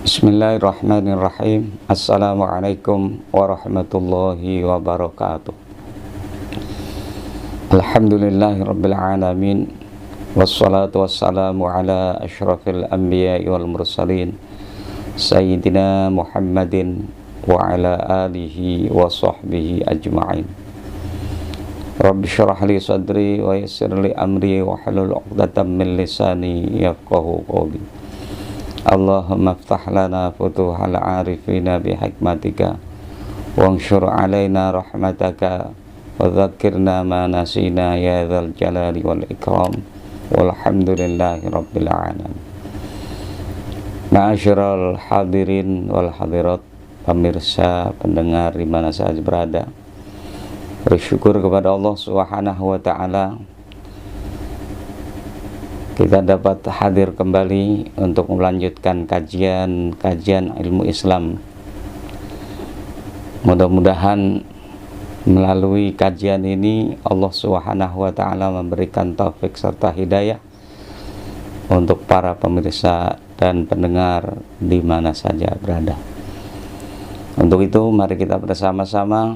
Bismillahirrahmanirrahim. Assalamualaikum warahmatullahi wabarakatuh. Alhamdulillahirabbil alamin. Wassalatu wassalamu ala asyrafil anbiya'i wal mursalin Sayyidina Muhammadin wa ala alihi wa sahbihi ajma'in. Rabbi syrah li sadri wa yassir li amri wa halul 'uqdatam min lisani yafqahu qawli. Allahumma aftah lana futuhal arifina bihikmatika wanshur alaina rahmataka wa dzakirna ma nasina ya dzal jalali wal ikram walhamdulillahi rabbil alamin. Ma'asyiral hadirin wal hadirat, pemirsa, pendengar di mana saja berada, bersyukur kepada Allah Subhanahu wa taala kita dapat hadir kembali untuk melanjutkan kajian ilmu Islam. Mudah-mudahan melalui kajian ini Allah Subhanahu wa taala memberikan taufik serta hidayah untuk para pemirsa dan pendengar di mana saja berada. Untuk itu mari kita bersama-sama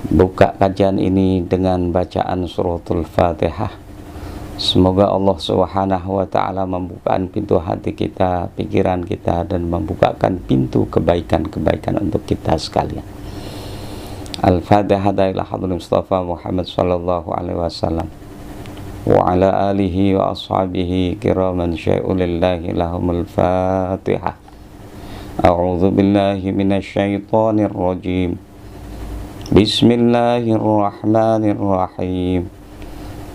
buka kajian ini dengan bacaan suratul Fatihah. Semoga Allah Subhanahu wa taala membukakan pintu hati kita, pikiran kita, dan membukakan pintu kebaikan-kebaikan untuk kita sekalian. Al-Fatihah ila hadratil Mustafa Muhammad sallallahu alaihi wasallam wa ala alihi wa ashabihi kiraman syai'ulillahi lahumul Fatihah. A'udzu billahi minasyaitonir rajim. Bismillahirrahmanirrahim.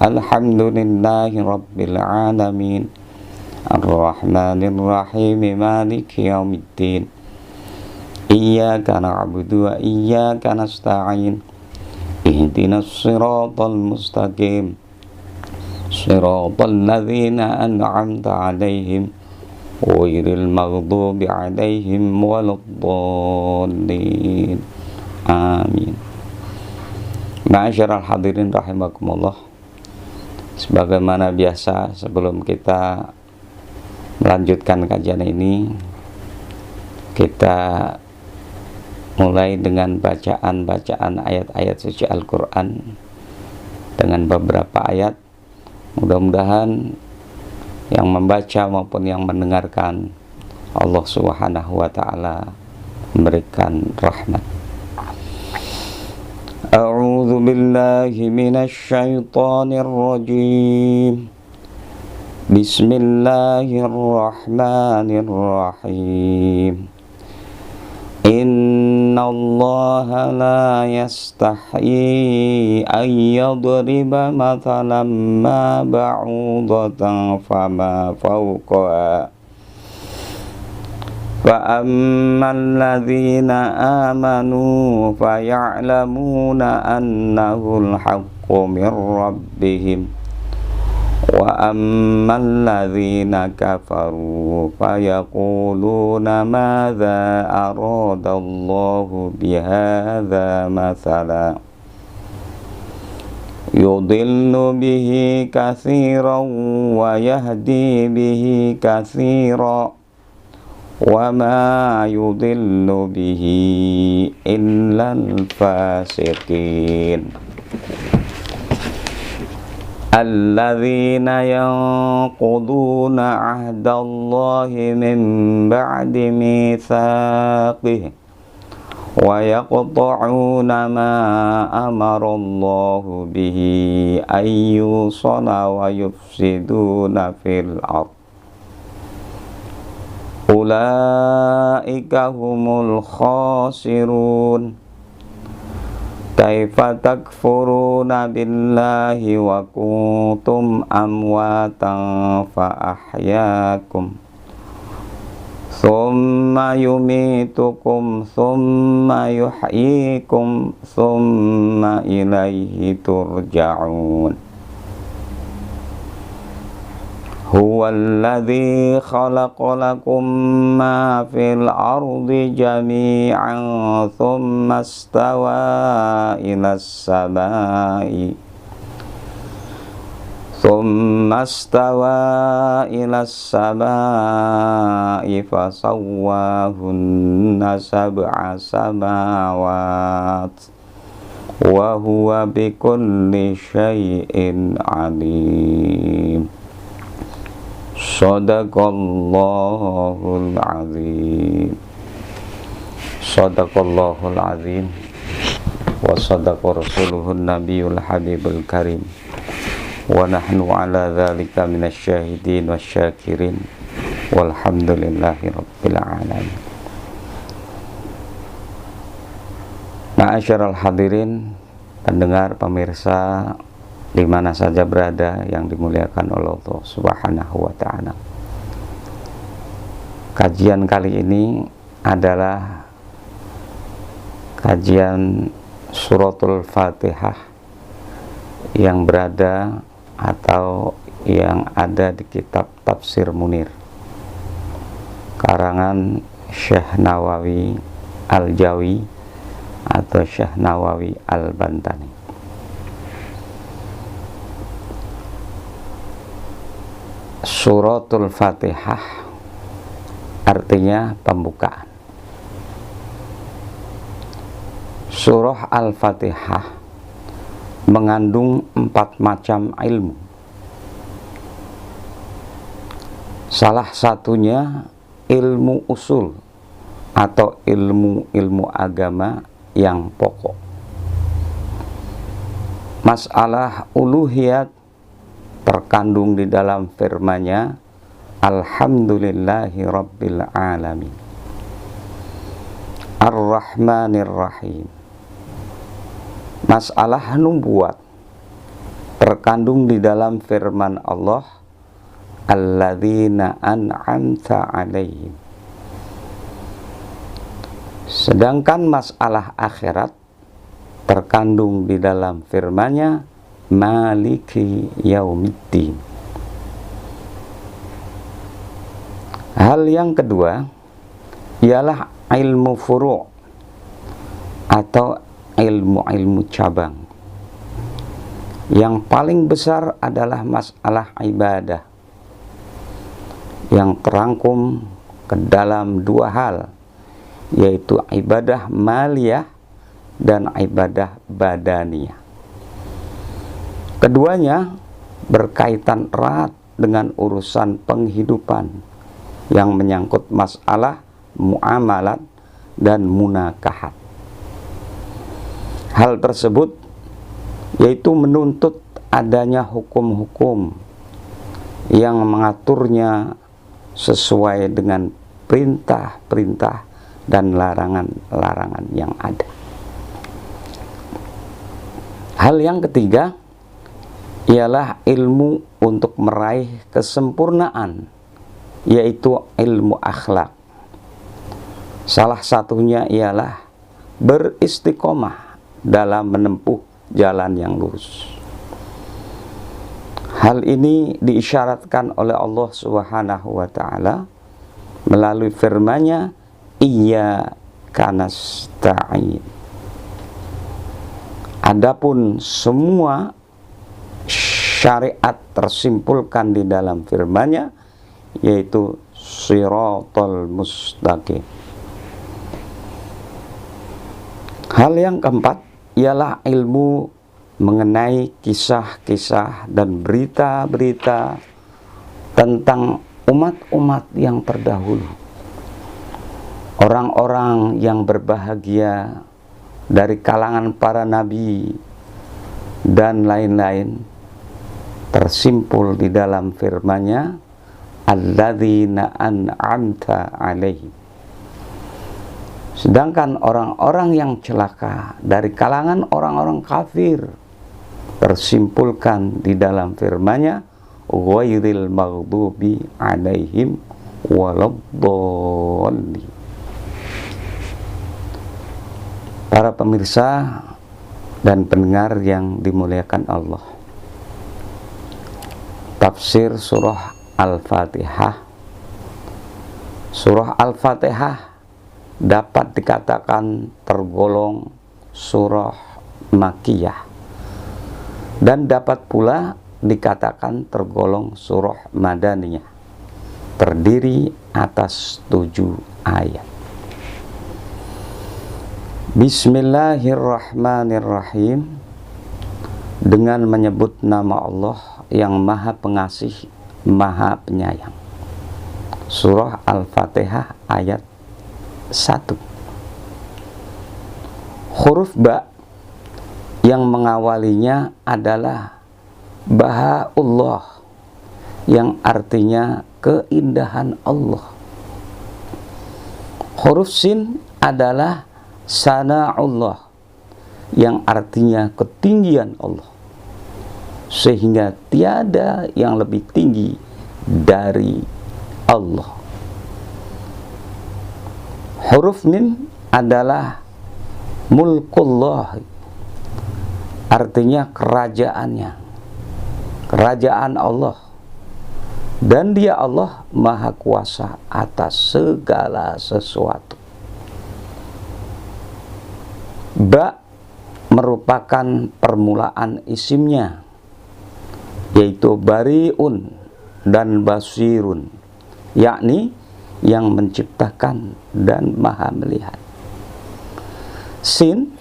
Alhamdulillahi rabbil alamin. Ar-Rahmanir Rahim. Maliki yaumiddin. Iyyaka na'budu wa iyyaka nasta'in. Ihdinas siratal mustaqim. Siratal ladzina an'amta 'alaihim ghairil maghdubi 'alaihim waladdallin. Amin. Ma'asyiral hadirin rahimakumullah. Sebagaimana biasa, sebelum kita melanjutkan kajian ini, kita mulai dengan bacaan ayat-ayat suci Al-Quran dengan beberapa ayat. Mudah-mudahan yang membaca maupun yang mendengarkan Allah Subhanahu wa taala memberikan rahmat. A'udzu billahi minasy syaithanir rajim. Bismillahirrahmanirrahim. Innallaha la yastahyi an yadriba mathalan ma ba'udatan fama fawqaha فَأَمَّا الَّذِينَ آمَنُوا فَيَعْلَمُونَ أَنَّهُ الْحَقُّ مِنْ رَبِّهِمْ وَأَمَّا الَّذِينَ كَفَرُوا فَيَقُولُونَ مَاذَا أَرَادَ اللَّهُ بِهَذَا مَثَلًا يُضِلُّ بِهِ كَثِيرًا وَيَهْدِي بِهِ كَثِيرًا وَمَا يُضِلُّ بِهِ إِلَّا الْفَاسِقِينَ الَّذِينَ يَنقُضُونَ عَهْدَ اللَّهِ مِنْ بَعْدِ مِيثَاقِهِ وَيَقْطَعُونَ مَا أَمَرَ اللَّهُ بِهِ أَنْ يُوصَلَ وَيُفْسِدُونَ فِي الْأَرْضِ Ulaika humul khasirun. Kaifa takfuruna billahi wa kuntum amwatan fa ahyakum thumma yumitukum thumma yuhyikum thumma ilaihi turja'un. Huwallazi khalaqa lakum ma fil ardi jami'an thumma istawa ilas samai Thumma stawa ila samai fasawwahunna sab'a samawat wa huwa bikulli syai'in alim. Shadaqallahul azim. Shadaqallahul azim wa sadaqa rasuluhun nabiyul habibul karim. Wa nahnu ala dzalika minasyahidin wasyakirin walhamdulillahi rabbil alamin. Ma'asyiral hadirin, pendengar, pemirsa di mana saja berada yang dimuliakan oleh Allah Subhanahu wa taala. Kajian kali ini adalah kajian suratul Fatihah yang berada atau yang ada di kitab Tafsir Munir karangan Syekh Nawawi Al-Jawi atau Syekh Nawawi Al-Bantani. Suratul Fatihah artinya pembukaan. Surah Al-Fatihah mengandung 4 macam ilmu. Salah satunya ilmu usul atau ilmu agama yang pokok. Masalah uluhiyat terkandung di dalam firman-Nya, Alhamdulillahi Rabbil Alamin, Ar-Rahmanir Rahim. Masalah nubuat terkandung di dalam firman Allah, Alladzina an'amta alaihim. Sedangkan masalah akhirat terkandung di dalam firman-Nya, Maliki Yaumiddin. Hal yang kedua ialah ilmu furu' atau ilmu-ilmu cabang. Yang paling besar adalah masalah ibadah yang terangkum ke dalam 2 hal, yaitu ibadah maliyah dan ibadah badaniyah. Keduanya berkaitan erat dengan urusan penghidupan yang menyangkut masalah muamalat dan munakahat. Hal tersebut yaitu menuntut adanya hukum-hukum yang mengaturnya sesuai dengan perintah-perintah dan larangan-larangan yang ada. Hal yang ketiga ialah ilmu untuk meraih kesempurnaan, yaitu ilmu akhlak. Salah satunya ialah beristiqomah dalam menempuh jalan yang lurus. Hal ini diisyaratkan oleh Allah Subhanahu wa taala melalui firman-Nya, Iyyaka nasta'in. Adapun semua syariat tersimpulkan di dalam firman-Nya, yaitu Shiratal Mustaqim. Hal yang keempat ialah ilmu mengenai kisah-kisah dan berita-berita tentang umat-umat yang terdahulu, orang-orang yang berbahagia dari kalangan para nabi dan lain-lain, tersimpul di dalam firman-Nya, Alladzina an'amta alaihim. Sedangkan orang-orang yang celaka dari kalangan orang-orang kafir tersimpulkan di dalam firman-Nya, ghairil maghdubi alaihim waladdallin. Para pemirsa dan pendengar yang dimuliakan Allah, tafsir surah Al-Fatihah. Surah Al-Fatihah dapat dikatakan tergolong surah Makkiyah dan dapat pula dikatakan tergolong surah Madaniyah, terdiri atas 7 ayat. Bismillahirrahmanirrahim. Dengan menyebut nama Allah yang Maha Pengasih, Maha Penyayang. Surah Al-Fatihah ayat 1. Huruf ba yang mengawalinya adalah Bahaullah, yang artinya keindahan Allah. Huruf sin adalah Sana'ullah, yang artinya ketinggian Allah, sehingga tiada yang lebih tinggi dari Allah. Huruf mim adalah mulkullah, artinya kerajaannya, kerajaan Allah, dan Dia Allah Maha Kuasa atas segala sesuatu. Ba merupakan permulaan isimnya, yaitu bariun dan basirun, yakni yang menciptakan dan maha melihat. Sin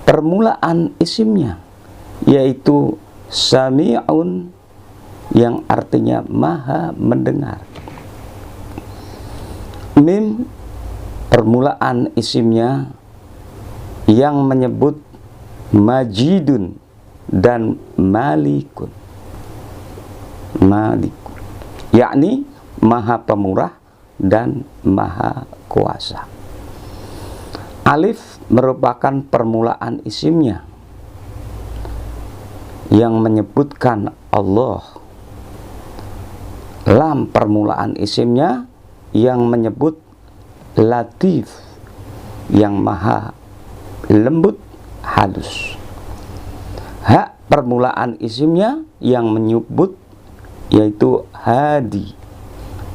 permulaan isimnya, yaitu sami'un, yang artinya maha mendengar. Mim permulaan isimnya, yang menyebut majidun dan malikun, yakni maha pemurah dan maha kuasa. Alif merupakan permulaan isimnya, yang menyebutkan Allah. Lam permulaan isimnya, yang menyebut latif, yang maha lembut halus. Hak permulaan isimnya, yang menyebut, yaitu hadi,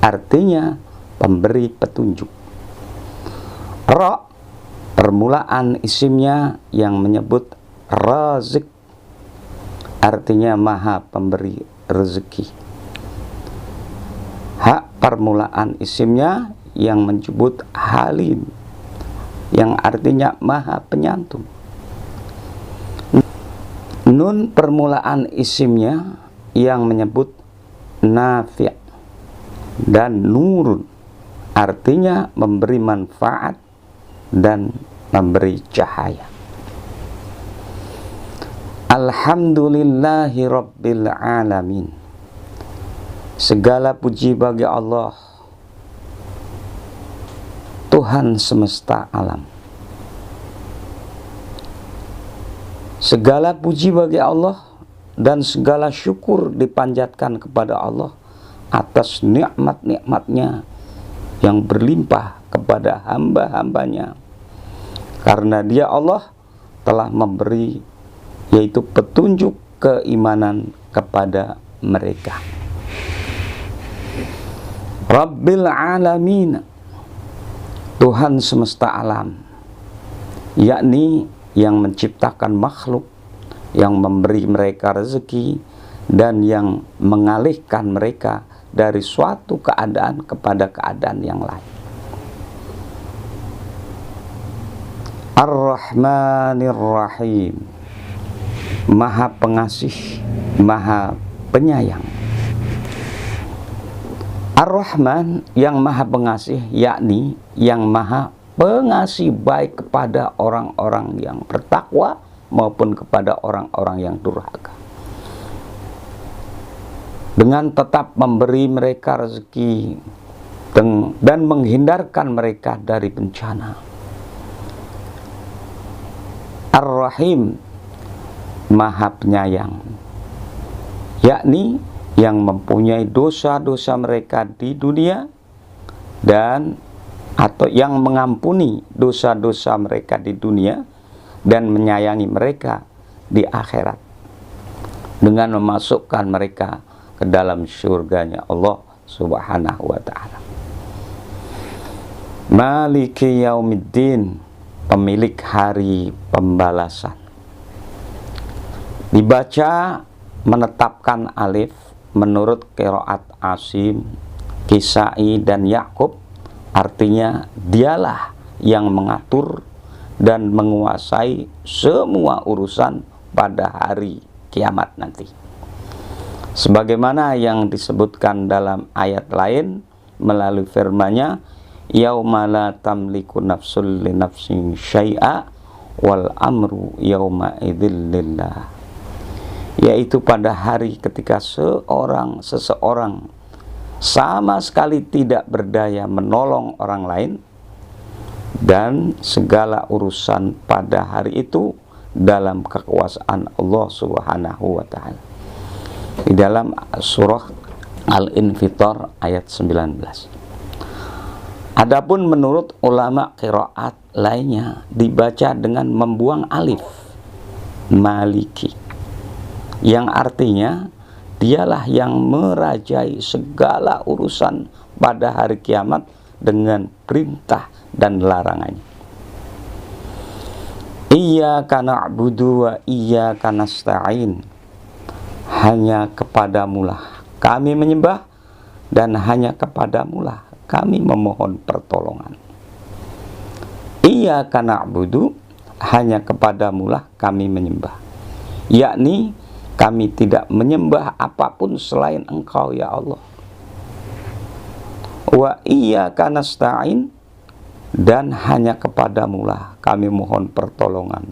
artinya pemberi petunjuk. Ra permulaan isimnya, yang menyebut razik, artinya maha pemberi rezeki. Hak permulaan isimnya, yang menyebut halim, yang artinya maha penyantun. Nun permulaan isimnya, yang menyebut nafi' dan nurun, artinya memberi manfaat dan memberi cahaya. Alhamdulillahi Rabbil Alamin. Segala puji bagi Allah, Tuhan semesta alam. Segala puji bagi Allah dan segala syukur dipanjatkan kepada Allah atas nikmat-nikmatnya yang berlimpah kepada hamba-hambanya, karena Dia Allah telah memberi, yaitu petunjuk keimanan kepada mereka. Rabbil Alamin, Tuhan semesta alam, yakni yang menciptakan makhluk, yang memberi mereka rezeki, dan yang mengalihkan mereka dari suatu keadaan kepada keadaan yang lain. Ar-Rahmanir Rahim, Maha Pengasih, Maha Penyayang. Ar-Rahman, yang Maha Pengasih, yakni yang Maha Pengasih baik kepada orang-orang yang bertakwa maupun kepada orang-orang yang durhaka, dengan tetap memberi mereka rezeki dan menghindarkan mereka dari bencana. Ar-Rahim, Maha Penyayang, yakni yang mempunyai dosa-dosa mereka di dunia dan atau yang mengampuni dosa-dosa mereka di dunia dan menyayangi mereka di akhirat dengan memasukkan mereka ke dalam surganya Allah Subhanahu wa ta'ala. Maliki Yaumiddin, pemilik hari pembalasan. Dibaca menetapkan alif menurut qiraat Asim, Kisai dan Yakub, artinya dialah yang mengatur dan menguasai semua urusan pada hari kiamat nanti. Sebagaimana yang disebutkan dalam ayat lain melalui firman-Nya, yauma la tamliku nafsul li nafsin syai'a wal amru yauma idzil lillah, yaitu pada hari ketika seseorang sama sekali tidak berdaya menolong orang lain, dan segala urusan pada hari itu dalam kekuasaan Allah Subhanahu wa ta'ala. Di dalam surah Al-Infitar ayat 19. Adapun menurut ulama qiraat lainnya dibaca dengan membuang alif, Maliki, yang artinya dialah yang merajai segala urusan pada hari kiamat dengan perintah dan larangannya. Iyyaka na'budu wa iyyaka nasta'in, hanya kepadamulah kami menyembah dan hanya kepadamulah kami memohon pertolongan. Iyyaka na'budu, hanya kepadamulah kami menyembah, yakni kami tidak menyembah apapun selain Engkau ya Allah. Wa iyyaka nasta'in, dan hanya kepadamulah kami mohon pertolongan,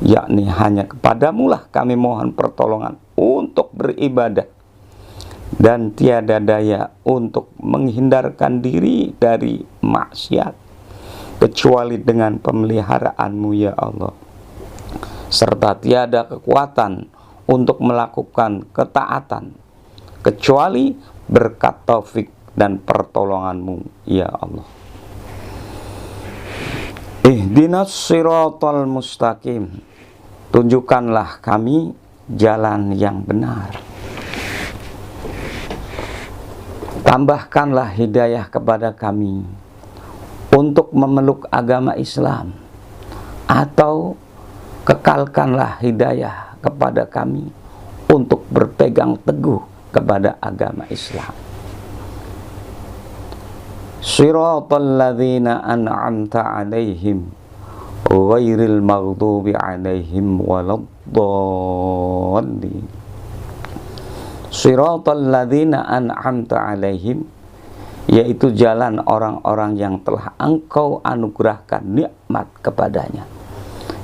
yakni hanya kepadamulah kami mohon pertolongan untuk beribadah dan tiada daya untuk menghindarkan diri dari maksiat kecuali dengan pemeliharaanmu ya Allah, serta tiada kekuatan untuk melakukan ketaatan kecuali berkat taufik dan pertolonganmu ya Allah. Ihdinas siratal mustaqim, tunjukkanlah kami jalan yang benar. Tambahkanlah hidayah kepada kami untuk memeluk agama Islam, atau kekalkanlah hidayah kepada kami untuk berpegang teguh kepada agama Islam. Siratal ladzina an'amta 'alaihim ghairil maghdubi 'alaihim waladdallin. Siratal ladzina an'amta 'alaihim, yaitu jalan orang-orang yang telah Engkau anugerahkan nikmat kepadanya,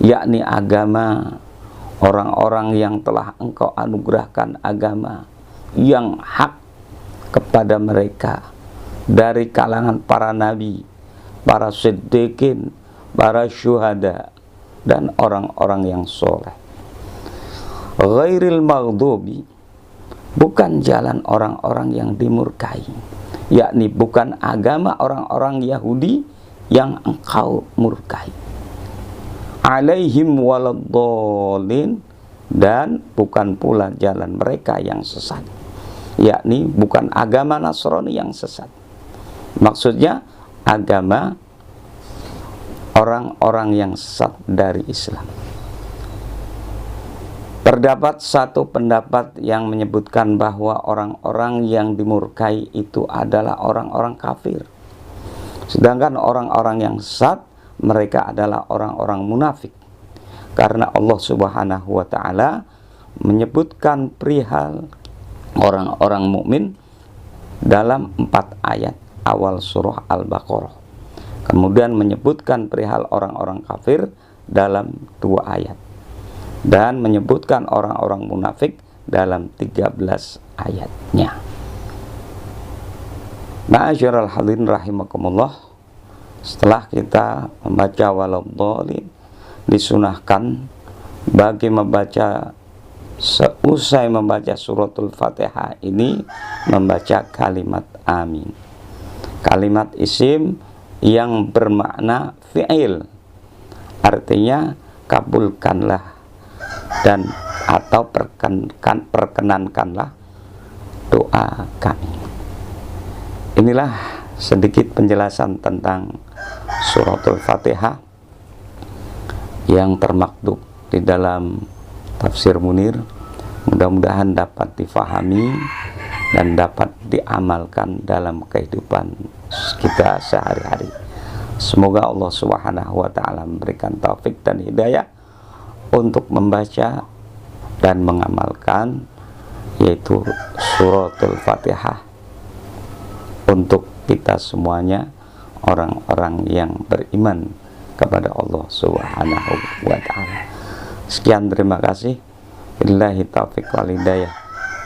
yakni agama orang-orang yang telah Engkau anugerahkan agama yang hak kepada mereka dari kalangan para nabi, para siddiqin, para syuhada, dan orang-orang yang soleh. Ghairil maghdubi, bukan jalan orang-orang yang dimurkai, yakni bukan agama orang-orang Yahudi yang Engkau murkai. Alaihim waladdallin, dan bukan pula jalan mereka yang sesat, yakni bukan agama Nasrani yang sesat. Maksudnya agama orang-orang yang sesat dari Islam. Terdapat satu pendapat yang menyebutkan bahwa orang-orang yang dimurkai itu adalah orang-orang kafir, sedangkan orang-orang yang sesat mereka adalah orang-orang munafik, karena Allah Subhanahu wa ta'ala menyebutkan perihal orang-orang mukmin dalam 4 ayat awal surah Al-Baqarah, kemudian menyebutkan perihal orang-orang kafir dalam 2 ayat, dan menyebutkan orang-orang munafik dalam 13 ayatnya. Ma'asyiral hadirin rahimakumullah, setelah kita membaca waladdallin, disunahkan bagi membaca seusai membaca suratul Fatihah ini membaca kalimat amin, kalimat isim yang bermakna fi'il, artinya kabulkanlah dan atau perkenankanlah doa kami. Inilah sedikit penjelasan tentang suratul Fatihah yang termaktub di dalam Tafsir Munir. Mudah-mudahan dapat difahami dan dapat diamalkan dalam kehidupan kita sehari-hari. Semoga Allah Subhanahu wa Ta'ala memberikan taufik dan hidayah untuk membaca dan mengamalkan, yaitu suratul Fatihah, untuk kita semuanya orang-orang yang beriman kepada Allah Subhanahu wa Ta'ala. Sekian, terima kasih. Billahi taufiq wal hidayah.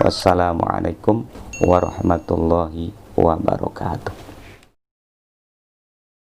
Wassalamualaikum warahmatullahi wabarakatuh.